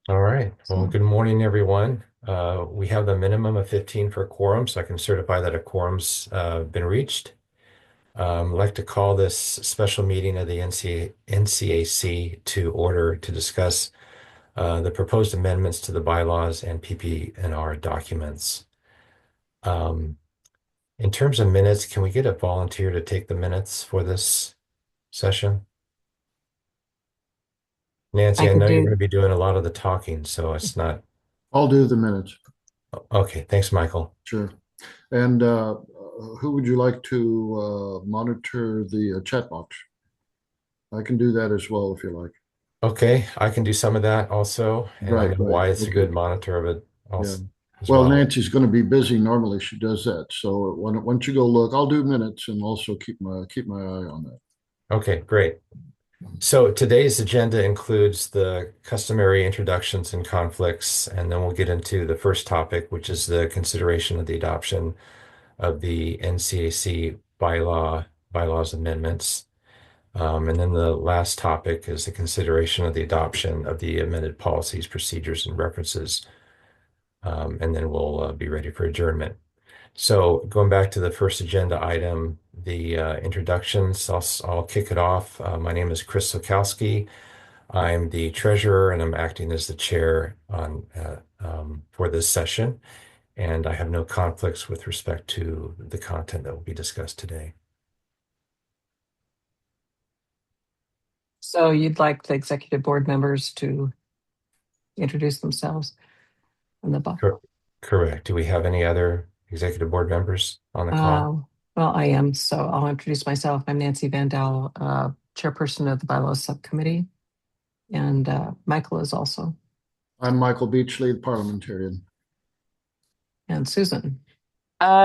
All right. Well, So good morning, everyone. We have the minimum of 15 for a quorum, so I can certify that a quorum's been reached. I'd like to call this special meeting of the NCAC to order to discuss the proposed amendments to the bylaws and PP&R documents. Um, in terms of minutes, can we get a volunteer to take the minutes for this session? I Nancy, I could know you're going to do, be doing a lot of the talking, so it's not. I'll do the minutes, Okay, thanks, Michael. sure. And who would you like to monitor the chat box? I can do that as well if you like. Okay, I can do some of that also, and I Right, know right. Wyatt's a Okay. good monitor of it Yeah. also as Well, well. Nancy's going to be busy. Normally she does that. So once you go look, I'll do minutes and also keep my eye on that. Okay, great. So today's agenda includes the customary introductions and conflicts, and then we'll get into the first topic, which is the consideration of the adoption of the NCAC bylaws amendments. And then the last topic is the consideration of the adoption of the amended policies, procedures, and references. And then we'll be ready for adjournment. So going back to the first agenda item, the introductions, I'll kick it off. My name is Chris Sokowski. I'm the treasurer and I'm acting as the chair for this session. And I have no conflicts with respect to the content that will be discussed today. so you'd like the executive board members to introduce themselves on the board? Cor- Correct. Do we have any other executive board members on the call? Uh, well, I am, so I'll introduce myself. I'm Nancy Vandal, chairperson of the bylaws subcommittee, and Michael is also, I'm Michael Beachley, the parliamentarian. and Susan.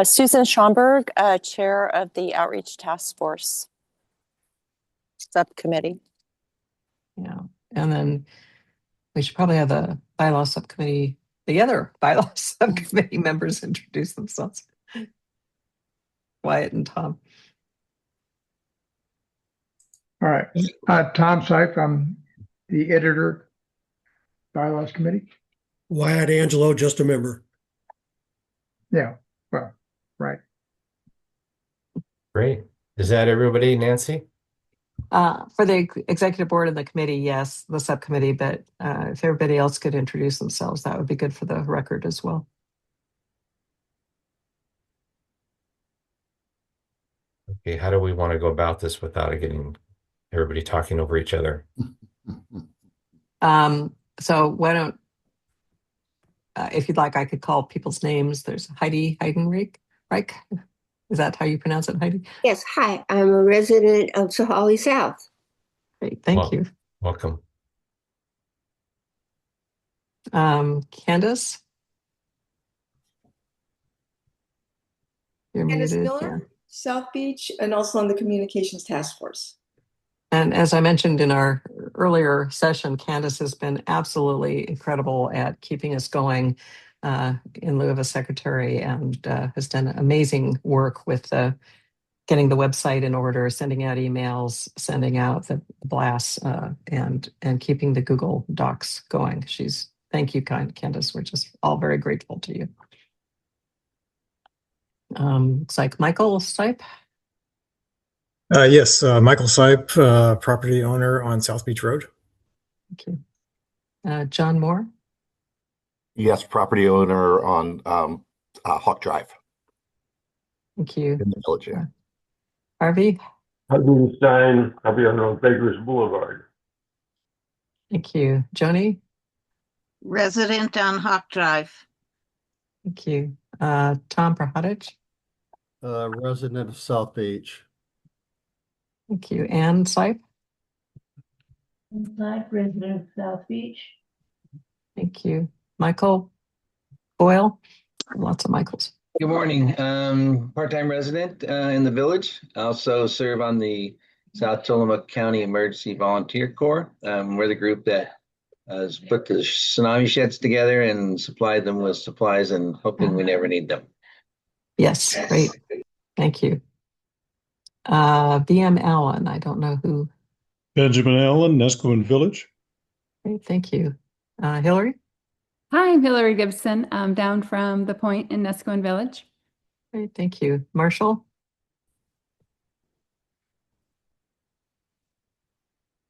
Susan Schomburg, Chair of the Outreach Task Force Subcommittee. Yeah, and then we should probably have the bylaws subcommittee, the other bylaws subcommittee members introduce themselves. Wyatt and Tom. All right. Tom Seif, I'm the editor, Bylaws Committee. Wyatt Angelo, just a member. Yeah, well, right. Great. Is that everybody, Nancy? For the executive board and the committee, yes, the subcommittee, but if everybody else could introduce themselves, that would be good for the record as well. Okay, how do we want to go about this without it getting everybody talking over each other? So why don't, if you'd like, I could call people's names. There's Heidi Heidenreich, right? Is that how you pronounce it, Heidi? Yes, hi, I'm a resident of Sahalee South. Great, thank you. Welcome. Candace? You're Candace muted. Miller, Yeah. South Beach, and also on the Communications Task Force. And as I mentioned in our earlier session, Candace has been absolutely incredible at keeping us going in lieu of a secretary, and has done amazing work with getting the website in order, sending out emails, sending out the blasts, and keeping the Google Docs going. Thank you, Candace. We're just all very grateful to you. Looks like Michael Stipe. Yes, Michael Sipe, property owner on South Beach Road. Thank you. John Moore. Yes, property owner on Hawk Drive Thank you. in the village. Yeah. Harvey. Hudson Stein, property owner on Bakers Boulevard. Thank you. Joni. Resident on Hawk Drive. Thank you. Tom Prahatic. Resident of South Beach. Thank you. Ann Sipe. Resident of South Beach. Thank you. Michael Boyle. Lots of Michaels. Good morning. Part-time resident in the village. I also serve on the South Tillamook County Emergency Volunteer Corps. We're the group that has put the tsunami sheds together and supplied them with supplies and hoping we never need them. Yes, great. Thank you. BM Allen. I don't know who. Benjamin Allen, Nescoin Village. Great, thank you. Hillary? Hi, I'm Hillary Gibson. I'm down from the Point in Nescoin Village. Great, thank you. Marshall?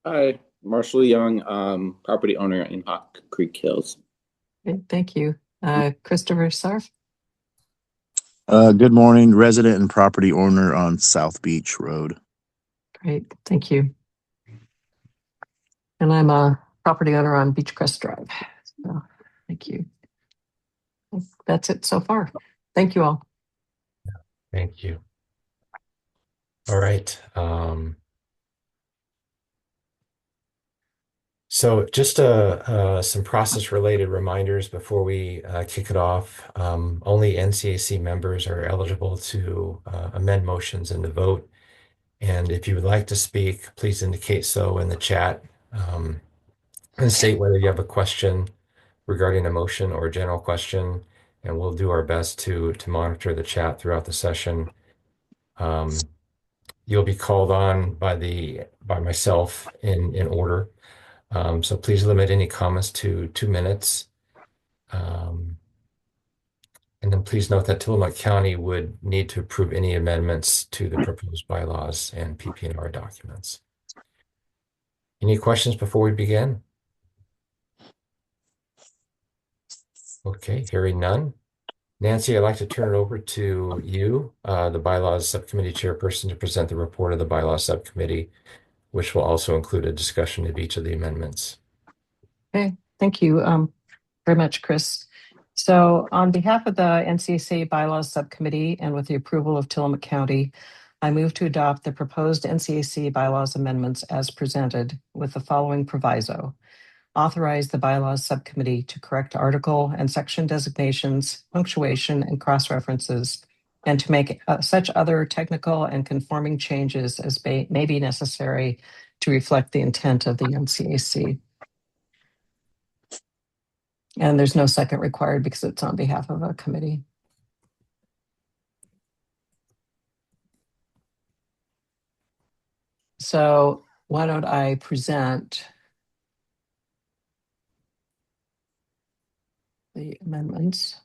Hi, Marshall Young, property owner in Hawk Creek Hills. Great, thank you. Christopher Sarf? Good morning, resident and property owner on South Beach Road. Great, thank you. And I'm a property owner on Beachcrest Drive. So, thank you. That's it so far. Thank you all. Thank you. All right. So just some process-related reminders before we kick it off. Only NCAC members are eligible to amend motions and to vote. And if you would like to speak, please indicate so in the chat and state whether you have a question regarding a motion or a general question. And we'll do our best to monitor the chat throughout the session. You'll be called on by myself in order. So please limit any comments to 2 minutes. And then please note that Tillamook County would need to approve any amendments to the proposed bylaws and PP&R documents. Any questions before we begin? Okay, hearing none. Nancy, I'd like to turn it over to you, the Bylaws Subcommittee Chairperson, to present the report of the Bylaws Subcommittee, which will also include a discussion of each of the amendments. Okay, thank you very much, Chris. So on behalf of the NCAC Bylaws Subcommittee and with the approval of Tillamook County, I move to adopt the proposed NCAC bylaws amendments as presented with the following proviso. Authorize the Bylaws Subcommittee to correct article and section designations, punctuation, and cross-references, and to make such other technical and conforming changes as may be necessary to reflect the intent of the NCAC. And there's no second required because it's on behalf of a committee. So why don't I present the amendments?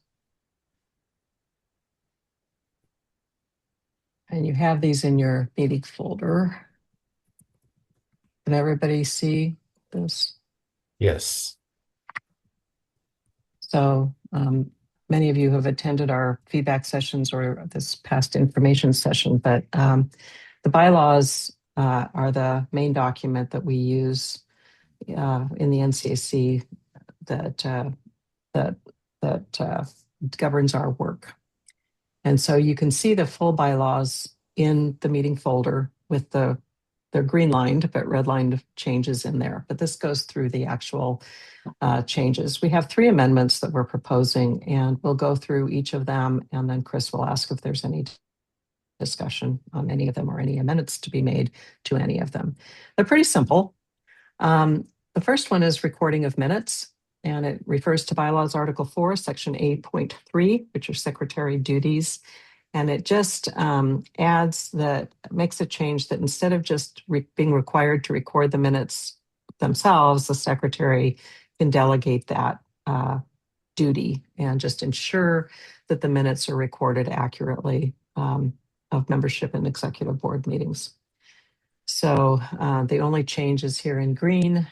And you have these in your meeting folder. Can everybody see this? Yes. So many of you have attended our feedback sessions or this past information session, but the bylaws are the main document that we use in the NCAC that governs our work. And so you can see the full bylaws in the meeting folder with they're green lined, but red lined changes in there. But this goes through the actual changes. We have 3 amendments that we're proposing, and we'll go through each of them. And then Chris will ask if there's any discussion on any of them or any amendments to be made to any of them. They're pretty simple. The first one is recording of minutes, and it refers to Bylaws Article 4, Section 8.3, which are secretary duties. And it just makes a change that instead of just being required to record the minutes themselves, the secretary can delegate that duty and just ensure that the minutes are recorded accurately of membership in executive board meetings. So the only change is here in green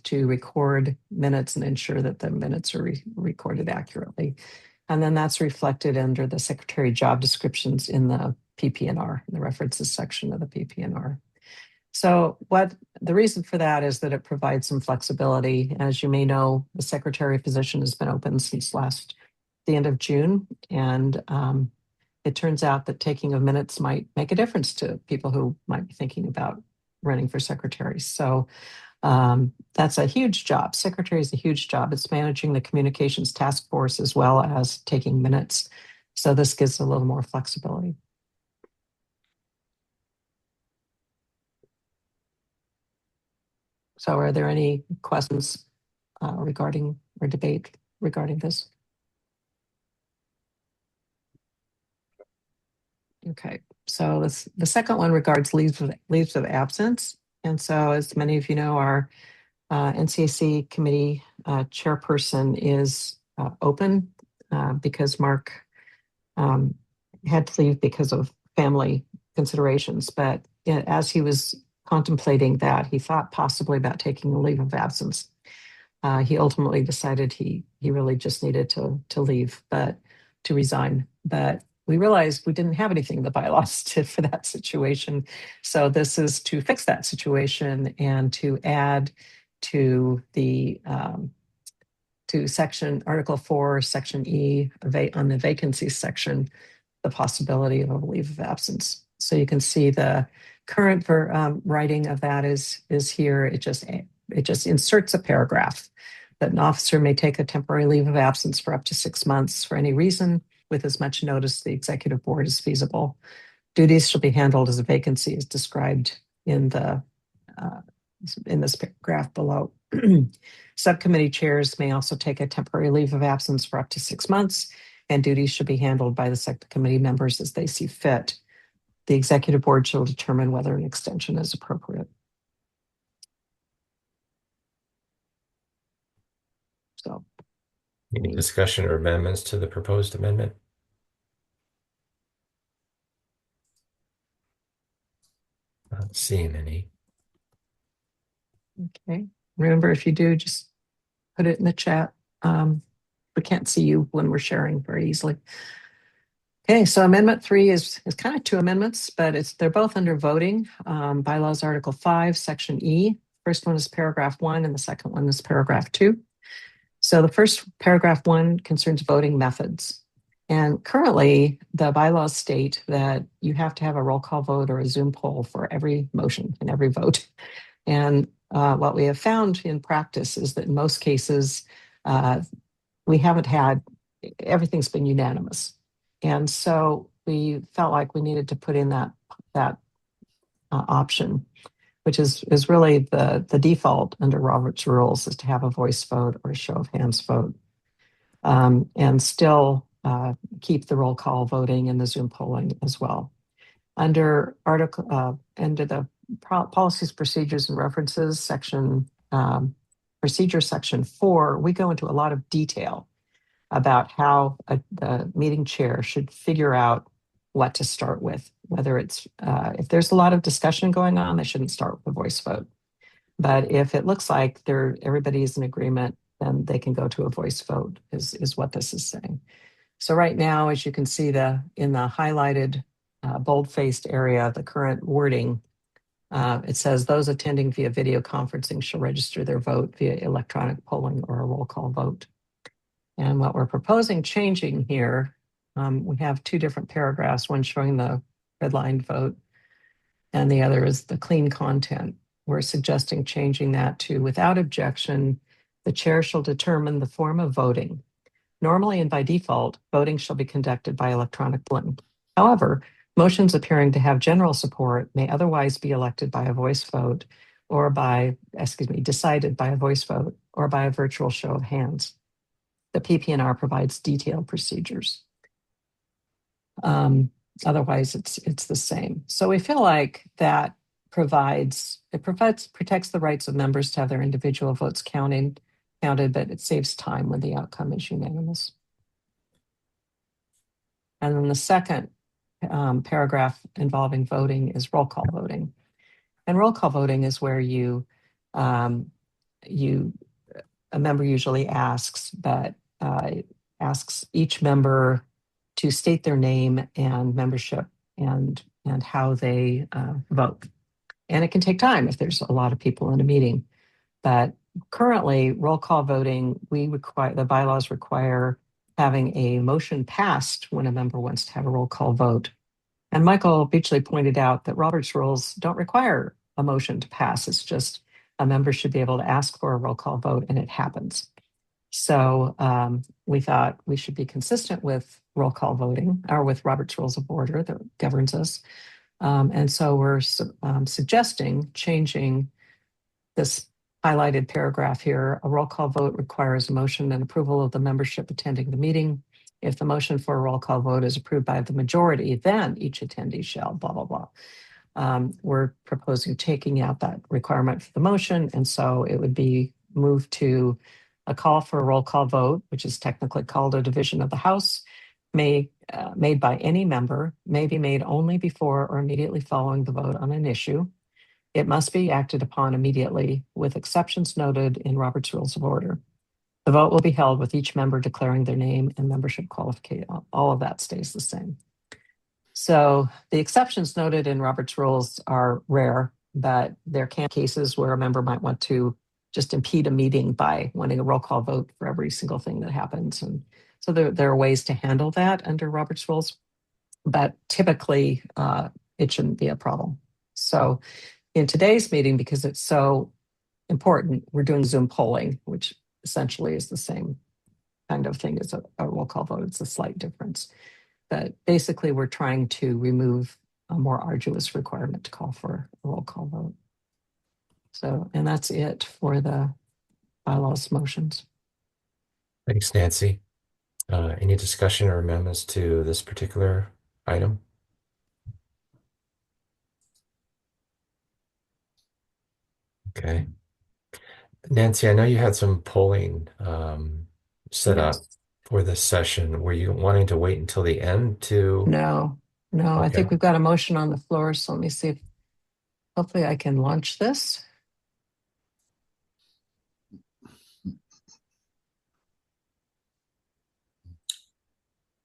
to record minutes and ensure that the minutes are recorded accurately. And then that's reflected under the secretary job descriptions in the PP&R, the references section of the PP&R. So the reason for that is that it provides some flexibility. As you may know, the secretary position has been open since the end of June. And it turns out that taking of minutes might make a difference to people who might be thinking about running for secretary. So that's a huge job. Secretary is a huge job. It's managing the communications task force as well as taking minutes. So this gives a little more flexibility. So are there any questions regarding or debate regarding this? Okay, so the second one regards leaves of absence. And so as many of you know, our NCAC committee chairperson is open because Mark had to leave because of family considerations. But as he was contemplating that, he thought possibly about taking a leave of absence. He ultimately decided he really just needed to leave, but to resign. But we realized we didn't have anything in the bylaws for that situation. So this is to fix that situation and to add to the to section Article 4, Section E on the vacancies section, the possibility of a leave of absence. So you can see the current writing of that is here. It just inserts a paragraph that an officer may take a temporary leave of absence for up to 6 months for any reason, with as much notice the executive board is feasible. Duties shall be handled as a vacancy is described in this paragraph below. Subcommittee chairs may also take a temporary leave of absence for up to 6 months, and duties should be handled by the subcommittee members as they see fit. The executive board shall determine whether an extension is appropriate. So, any discussion or amendments to the proposed amendment? Not seeing any. Okay. Remember, if you do, just put it in the chat. We can't see you when we're sharing very easily. Okay, so Amendment 3 is kind of two amendments, but they're both under voting. Bylaws Article 5, Section E. First one is paragraph 1, and the second one is paragraph 2. So the first paragraph 1 concerns voting methods. And currently, the bylaws state that you have to have a roll call vote or a Zoom poll for every motion and every vote. And what we have found in practice is that in most cases, we haven't had, everything's been unanimous. And so we felt like we needed to put in that option, which is really the default under Robert's rules, is to have a voice vote or a show of hands vote, and still keep the roll call voting and the Zoom polling as well. Under the policies, procedures, and references section, procedure section 4, we go into a lot of detail about how the meeting chair should figure out what to start with, whether it's, if there's a lot of discussion going on, they shouldn't start with a voice vote. But if it looks like everybody is in agreement, then they can go to a voice vote, is what this is saying. So right now, as you can see in the highlighted bold-faced area, the current wording, it says those attending via video conferencing shall register their vote via electronic polling or a roll call vote. And what we're proposing changing here, we have two different paragraphs, one showing the redlined vote, and the other is the clean content. We're suggesting changing that to, without objection, the chair shall determine the form of voting. Normally and by default, voting shall be conducted by electronic polling. However, motions appearing to have general support may otherwise be elected by a voice vote or decided by a voice vote or by a virtual show of hands. The PPNR provides detailed procedures. Otherwise, it's the same. So we feel like that protects the rights of members to have their individual votes counted, but it saves time when the outcome is unanimous. And then the second paragraph involving voting is roll call voting. And roll call voting is where a member usually asks each member to state their name and membership and how they vote. And it can take time if there's a lot of people in a meeting. But currently, roll call voting, the bylaws require having a motion passed when a member wants to have a roll call vote. And Michael Beachley pointed out that Robert's rules don't require a motion to pass. It's just a member should be able to ask for a roll call vote, and it happens. So we thought we should be consistent with roll call voting, or with Robert's Rules of Order that governs us. And so we're suggesting changing this highlighted paragraph here. A roll call vote requires a motion and approval of the membership attending the meeting. If the motion for a roll call vote is approved by the majority, then each attendee shall blah, blah, blah. We're proposing taking out that requirement for the motion, and so it would be moved to a call for a roll call vote, which is technically called a division of the House, made by any member, may be made only before or immediately following the vote on an issue. It must be acted upon immediately, with exceptions noted in Robert's Rules of Order. The vote will be held with each member declaring their name and membership qualification. All of that stays the same. So the exceptions noted in Robert's Rules are rare, but there can be cases where a member might want to just impede a meeting by wanting a roll call vote for every single thing that happens. And so there are ways to handle that under Robert's Rules, but typically it shouldn't be a problem. So in today's meeting, because it's so important, we're doing Zoom polling, which essentially is the same kind of thing as a roll call vote. It's a slight difference. But basically, we're trying to remove a more arduous requirement to call for a roll call vote. So, and that's it for the bylaws motions. Thanks, Nancy. Any discussion or amendments to this particular item? Okay. Nancy, I know you had some polling set up for this session. Were you wanting to wait until the end to? No, I Okay. think we've got a motion on the floor. So let me see if hopefully I can launch this.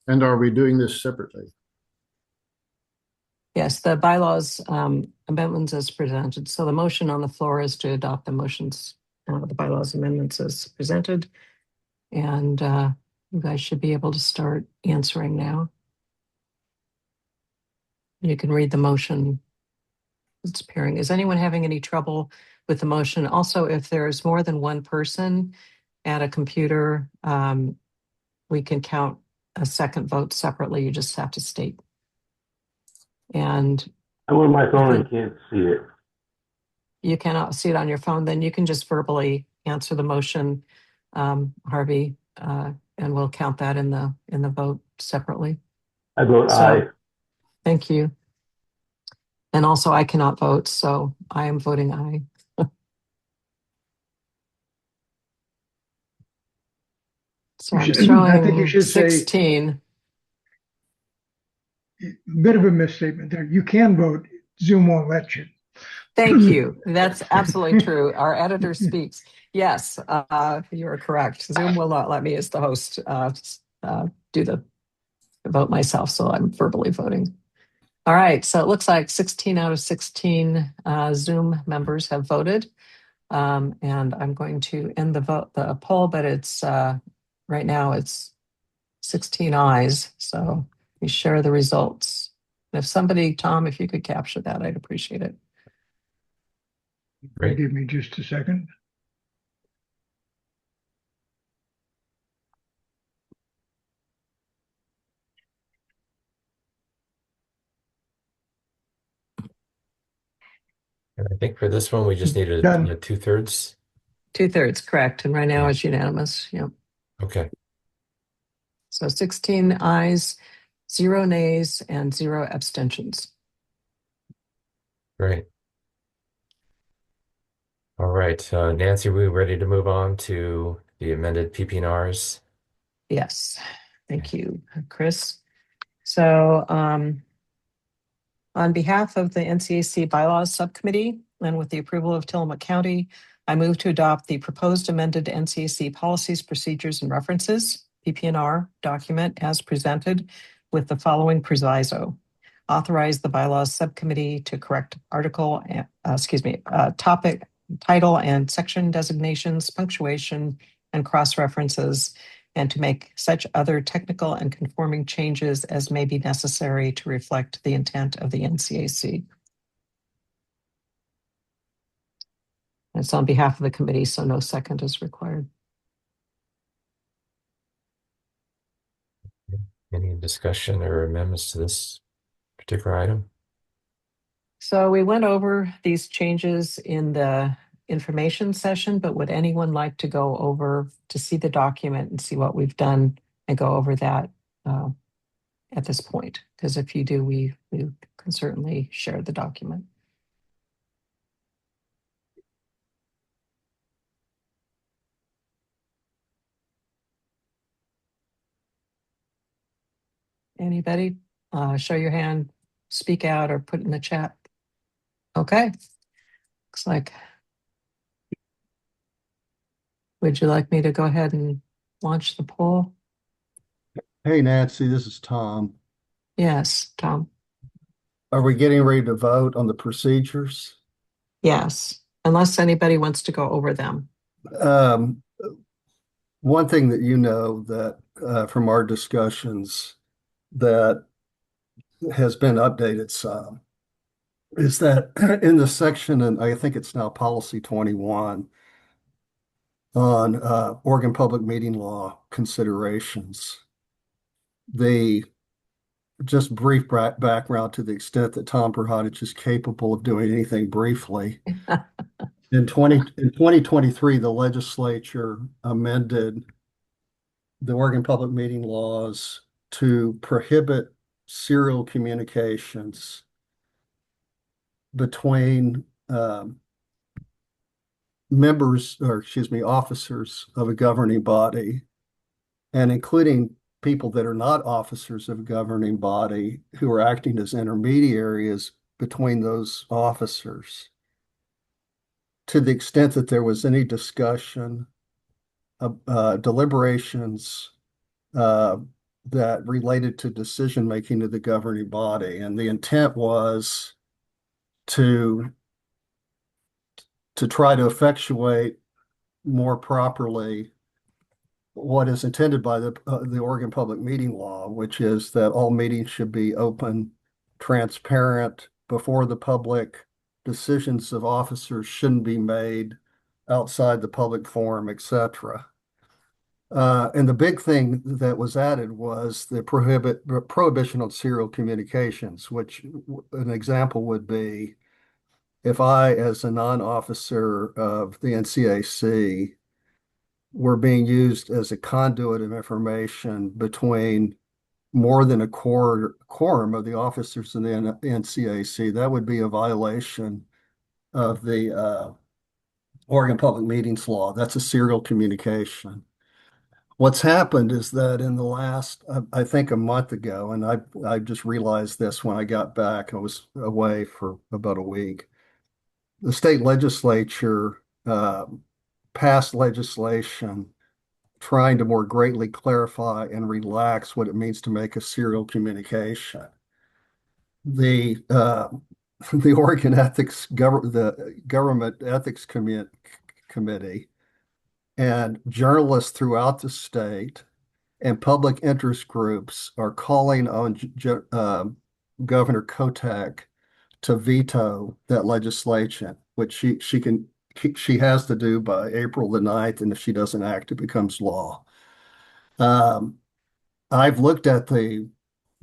And are we doing this separately? Yes, the bylaws amendments as presented. So the motion on the floor is to adopt the motions, the bylaws amendments as presented. And you guys should be able to start answering now. You can read the motion. It's appearing. Is anyone having any trouble with the motion? Also, if there's more than one person at a computer, we can count a second vote separately. You just have to state. And I'm on my phone and can't see it. you cannot see it on your phone, then you can just verbally answer the motion, Harvey, and we'll count that in the vote separately. I vote aye. Thank you. And also I cannot vote, so I am voting aye. So I'm showing I think you should 16. Bit of a misstatement there. You can vote. Zoom won't let you. Thank you. That's absolutely true. Our editor speaks. Yes, you are correct. Zoom will not let me as the host do the vote myself, so I'm verbally voting. All right, so it looks like 16 out of 16 Zoom members have voted. And I'm going to end the poll, but it's right now it's 16 ayes. So we share the results. And if somebody, Tom, if you could capture that, I'd appreciate it. Great. Give me just a second. And I think for this one, we just needed 2/3. 2/3, correct. And right now it's unanimous. Yep. Okay. So 16 ayes, 0 nays, and 0 abstentions. Great. All right, Nancy, we ready to move on to the amended PPNRs? Yes, thank you, Chris. So on behalf of the NCAC Bylaws Subcommittee and with the approval of Tillamook County, I move to adopt the proposed amended NCAC Policies, Procedures, and References, PPNR document as presented with the following proviso. Authorize the Bylaws Subcommittee to correct topic, title, and section designations, punctuation, and cross-references, and to make such other technical and conforming changes as may be necessary to reflect the intent of the NCAC. It's on behalf of the committee, so no second is required. Any discussion or amendments to this particular item? So we went over these changes in the information session, but would anyone like to go over to see the document and see what we've done and go over that at this point, because if you do, we can certainly share the document. Anybody? Show your hand, speak out, or put in the chat. Okay. Looks like. Would you like me to go ahead and launch the poll? Hey, Nancy, this is Tom. Yes, Tom. Are we getting ready to vote on the procedures? Yes, unless anybody wants to go over them. One thing that you know that from our discussions that has been updated some is that in the section, and I think it's now policy 21 on Oregon Public Meeting Law considerations, the just brief background to the extent that Tom Perhodich is capable of doing anything briefly. In 2023, the legislature amended the Oregon Public Meeting Laws to prohibit serial communications between officers of a governing body, and including people that are not officers of a governing body who are acting as intermediaries between those officers. To the extent that there was any discussion, deliberations that related to decision-making of the governing body. And the intent was to try to effectuate more properly what is intended by the Oregon Public Meeting Law, which is that all meetings should be open, transparent, before the public. Decisions of officers shouldn't be made outside the public forum, etc. And the big thing that was added was the prohibition on serial communications, which an example would be if I, as a non-officer of the NCAC, were being used as a conduit of information between more than a quorum of the officers in the NCAC, that would be a violation of the Oregon Public Meetings Law. That's a serial communication. What's happened is that in the last, I think a month ago, and I just realized this when I got back, I was away for about a week, the state legislature passed legislation trying to more greatly clarify and relax what it means to make a serial communication. The Oregon the Government Ethics Committee and journalists throughout the state and public interest groups are calling on Governor Kotek to veto that legislation, which she has to do by April the 9th, and if she doesn't act, it becomes law. I've looked at the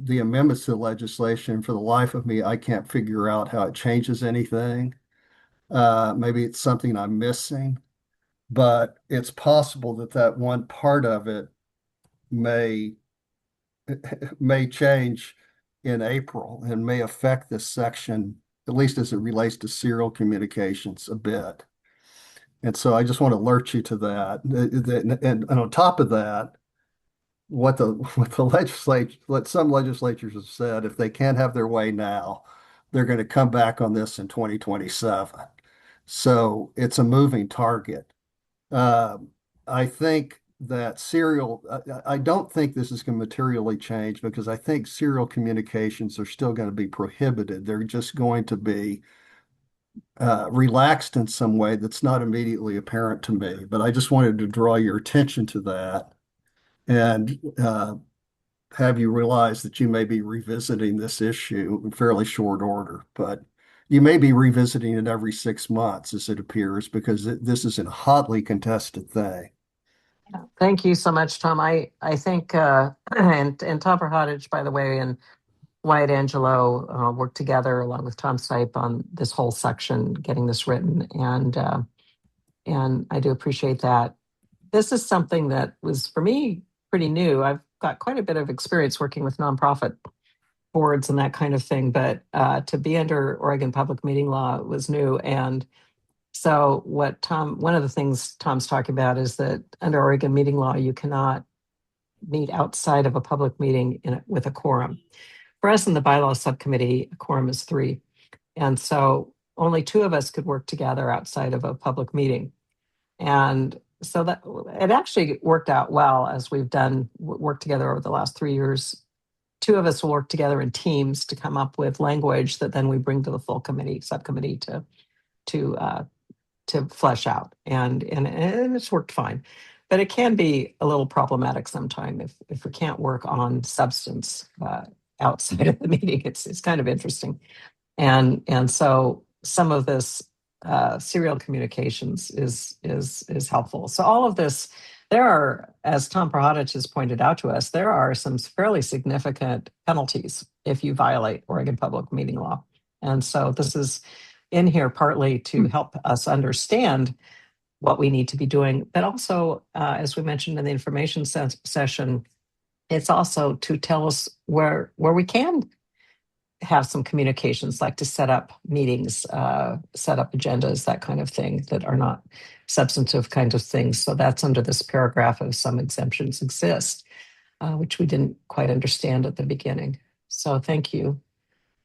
amendments to the legislation. For the life of me, I can't figure out how it changes anything. Maybe it's something I'm missing, but it's possible that one part of it may change in April and may affect this section, at least as it relates to serial communications, a bit. And so I just want to alert you to that. And on top of that, what some legislatures have said, if they can't have their way now, they're going to come back on this in 2027. So it's a moving target. I think that I don't think this is going to materially change, because I think serial communications are still going to be prohibited. They're just going to be relaxed in some way that's not immediately apparent to me. But I just wanted to draw your attention to that and have you realize that you may be revisiting this issue in fairly short order. But you may be revisiting it every 6 months, as it appears, because this is a hotly contested thing. Thank you so much, Tom. I think, and Tom Perhodich, by the way, and Wyatt Angelo worked together along with Tom Stipe on this whole section, getting this written, and I do appreciate that. This is something that was, for me, pretty new. I've got quite a bit of experience working with nonprofit boards and that kind of thing, but to be under Oregon public meeting law was new. And so one of the things Tom's talking about is that under Oregon meeting law, you cannot meet outside of a public meeting with a quorum. For us in the bylaws subcommittee, a quorum is 3. And so only 2 of us could work together outside of a public meeting. And so that it actually worked out well as we've done work together over the last 3 years. 2 of us will work together in teams to come up with language that then we bring to the full subcommittee to flesh out. And it's worked fine. But it can be a little problematic sometimes if we can't work on substance outside of the meeting. It's kind of interesting. And so some of this serial communications is helpful. So all of this, there are, as Tom Prohodich has pointed out to us, there are some fairly significant penalties if you violate Oregon public meeting law. And so this is in here partly to help us understand what we need to be doing, but also, as we mentioned in the information session, it's also to tell us where we can have some communications, like to set up meetings, set up agendas, that kind of thing, that are not substantive kind of things. So that's under this paragraph of some exemptions exist, which we didn't quite understand at the beginning. So thank you,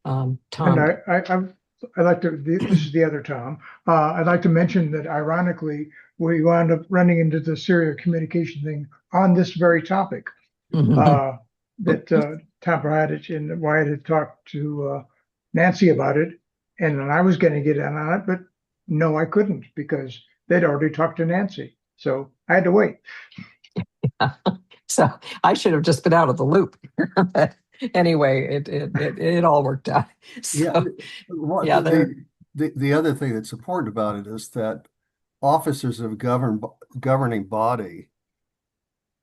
Tom. And I'd like to, this is the other Tom. I'd like to mention that ironically, we wound up running into the serial communication thing on this very topic. That Tom Prohodich and Wyatt had talked to Nancy about it, and then I was going to get in on it, but no, I couldn't because they'd already talked to Nancy. So I had to wait. Yeah. So I should have just been out of the loop. But anyway, it all worked out. So, the other thing that's important about it is that officers of a governing body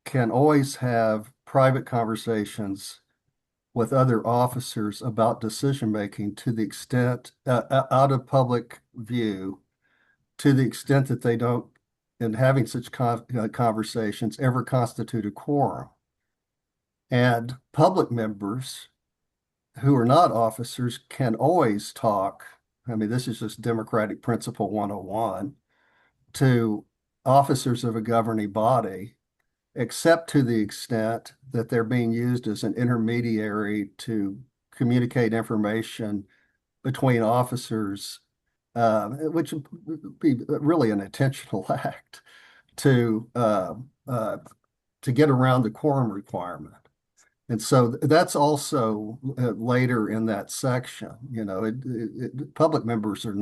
can always have private conversations with other officers about decision making to the extent out of public view, to the extent that they don't, in having such conversations, ever constitute a quorum. And public members who are not officers can always talk. I mean, this is just Democratic Principle 101 to officers of a governing body, except to the extent that they're being used as an intermediary to communicate information between officers, which would be really an intentional act to get around the quorum requirement. And so that's also later in that section. You know, public members who are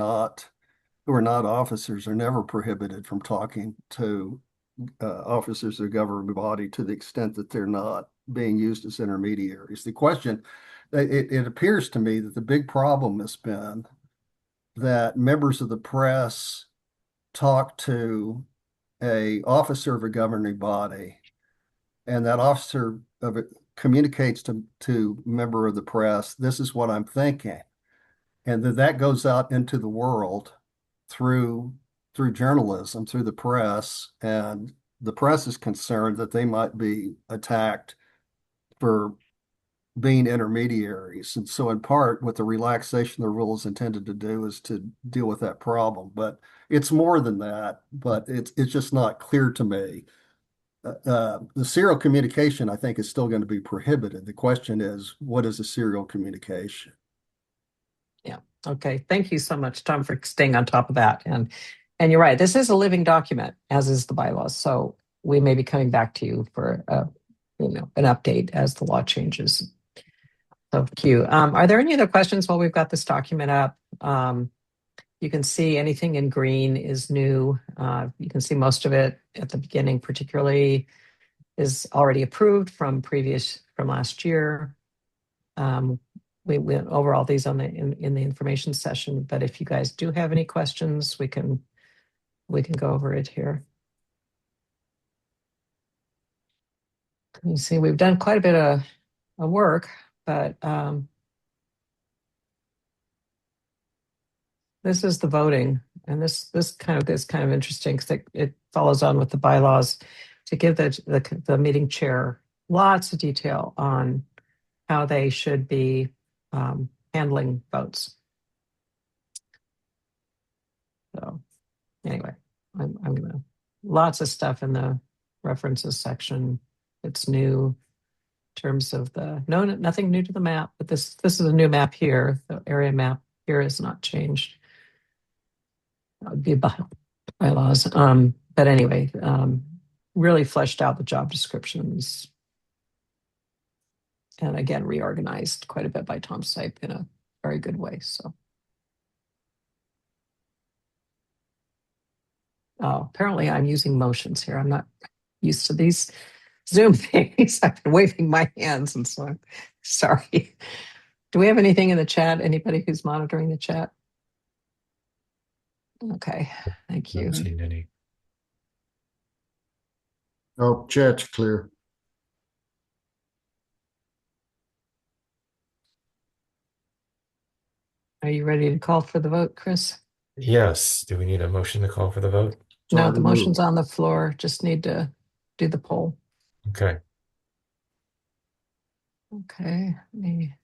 not officers are never prohibited from talking to officers of the governing body to the extent that they're not being used as intermediaries. The question, it appears to me that the big problem has been that members of the press talk to an officer of a governing body, and that officer of it communicates to member of the press, this is what I'm thinking. And that goes out into the world through journalism, through the press, and the press is concerned that they might be attacked for being intermediaries. And so in part, what the relaxation of the rule is intended to do is to deal with that problem. But it's more than that, but it's just not clear to me. The serial communication, I think, is still going to be prohibited. The question is, what is a serial communication? Yeah. Okay. Thank you so much, Tom, for staying on top of that. And you're right. This is a living document, as is the bylaws. So we may be coming back to you for an update as the law changes. So thank you. Are there any other questions while we've got this document up? You can see anything in green is new. You can see most of it at the beginning, particularly, is already approved from last year. We went over all these in the information session, but if you guys do have any questions, we can go over it here. You see, we've done quite a bit of work, but this is the voting, and this kind of interesting because it follows on with the bylaws to give the meeting chair lots of detail on how they should be handling votes. So anyway, I'm gonna, lots of stuff in the references section. It's new in terms of nothing new to the map, but this is a new map here. The area map here is not changed. That would be bylaws. But anyway, really fleshed out the job descriptions. And again, reorganized quite a bit by Tom Stipe in a very good way. So, apparently I'm using motions here. I'm not used to these Zoom things. I've been waving my hands and so sorry. Do we have anything in the chat? Anybody who's monitoring the chat? Okay, thank you. Haven't seen any. Oh, chat's clear. Are you ready to call for the vote, Chris? Yes. Do we need a motion to call for the vote? No, the motion's on the floor. Just need to do the poll. Okay. Okay, let me.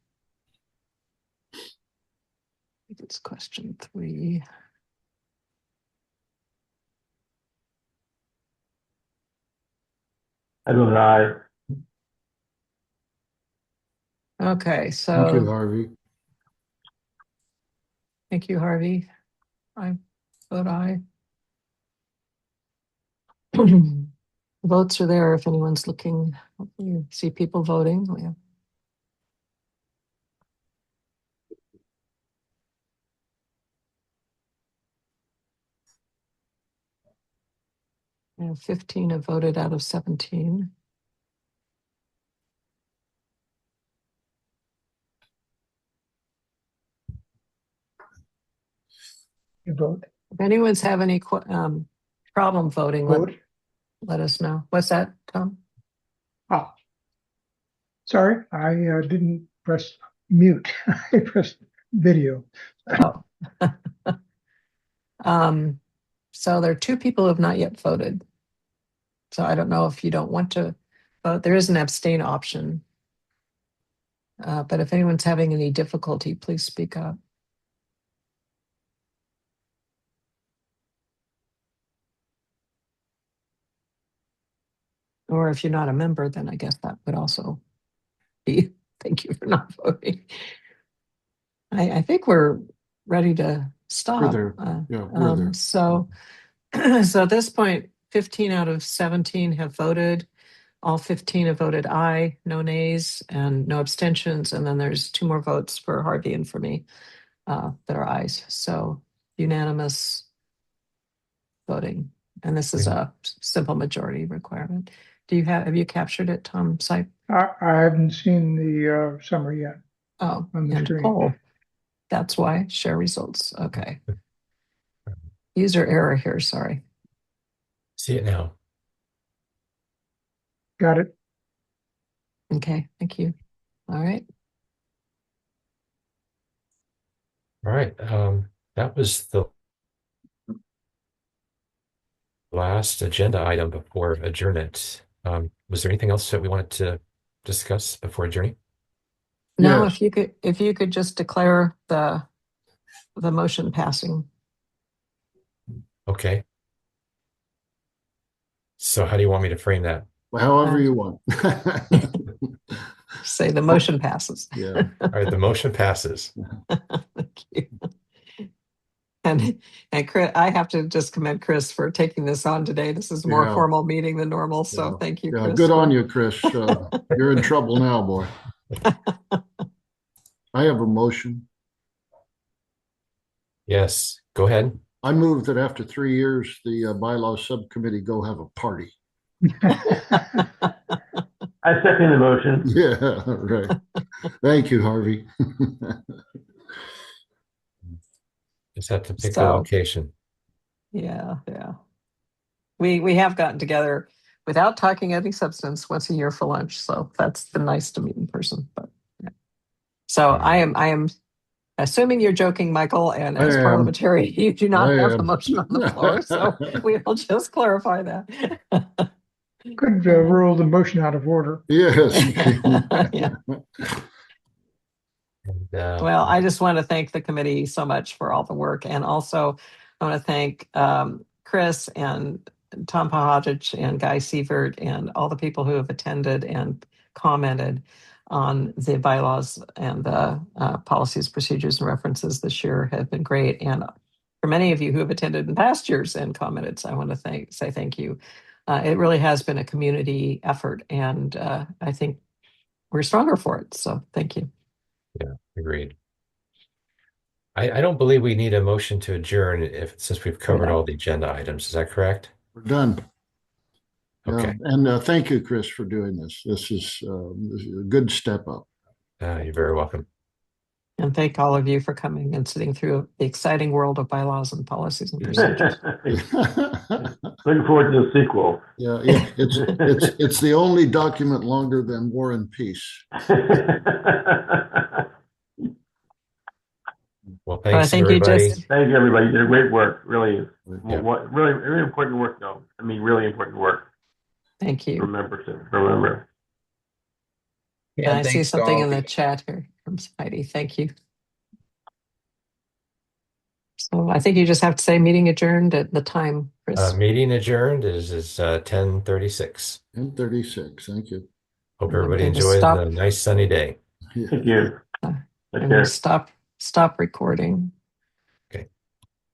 I think it's question 3. I vote aye. Okay, so. Thank you, Harvey. Thank you, Harvey. I vote aye. Votes are there if anyone's looking. Hopefully you see people voting. We have 15 have voted out of 17. You vote. If anyone's have any problem voting, Vote. let us know. What's that, Tom? Oh, sorry, I didn't press mute. I pressed video. Oh. So there are 2 people who have not yet voted. So I don't know if you don't want to vote. There is an abstain option. But if anyone's having any difficulty, please speak up. Or if you're not a member, then I guess that would also be, thank you for not voting. I think we're ready to stop. We're there. Yeah, we're there. So at this point, 15 out of 17 have voted. All 15 have voted aye, no nays, and no abstentions. And then there's 2 more votes for Harvey and for me that are ayes. So unanimous voting. And this is a simple majority requirement. Have you captured it, Tom Stipe? I haven't seen the summary yet. Oh, on the and screen. poll. That's why. Share results. Okay. User error here, sorry. See it now. Got it. Okay, thank you. All right. All right. That was the last agenda item before adjournment. Was there anything else that we wanted to discuss before adjourning? No, Yes. if you could just declare the motion passing. Okay. So how do you want me to frame that? However you want. Say the motion passes. Yeah. All right, the motion passes. Thank you. And Chris, I have to just commend Chris for taking this on today. This is a more Yeah. formal meeting than normal, so thank you, Yeah, Chris. good on you, Chris. You're in trouble now, boy. I have a motion. Yes, go ahead. I move that after 3 years, the bylaws subcommittee go have a party. I second the motion. Yeah, right. Thank you, Harvey. Just have to pick a So- location. Yeah. We have gotten together without talking any substance once a year for lunch, so that's been nice to meet in person. But yeah. So I am assuming you're joking, Michael, and as I am. parliamentary, you do not I have am. the motion on the floor, so we will just clarify that. Could rule the motion out of order. Yes. Yeah. And, Well, I just want to thank the committee so much for all the work. And also, I want to thank Chris and Tom Pahajich and Guy Sievert and all the people who have attended and commented on the bylaws and the policies, procedures, and references this year have been great. And for many of you who have attended in past years and commented, so I want to say thank you. It really has been a community effort, and I think we're stronger for it. So thank you. yeah, agreed. I don't believe we need a motion to adjourn since we've covered all the agenda items. Is that correct? We're done. Okay. And thank you, Chris, for doing this. This is a good step up. You're very welcome. And thank all of you for coming and sitting through the exciting world of bylaws and policies and procedures. Looking forward to the sequel. Yeah, it's the only document longer than War and Peace. Well, thanks thank everybody. you, Thank you, everybody. You did great work. Really, Yeah. really important work, though. I mean, really important work. Thank you. Remember. Yeah, Can I see thanks to something all in of the you. chat here from Heidi? Thank you. So I think you just have to say meeting adjourned at the time, Chris. Meeting adjourned is 10:36. 10:36. Thank you. Hope And I'm everybody going to enjoys stop. the nice sunny day. Thank you. I'm Take going care. to stop recording.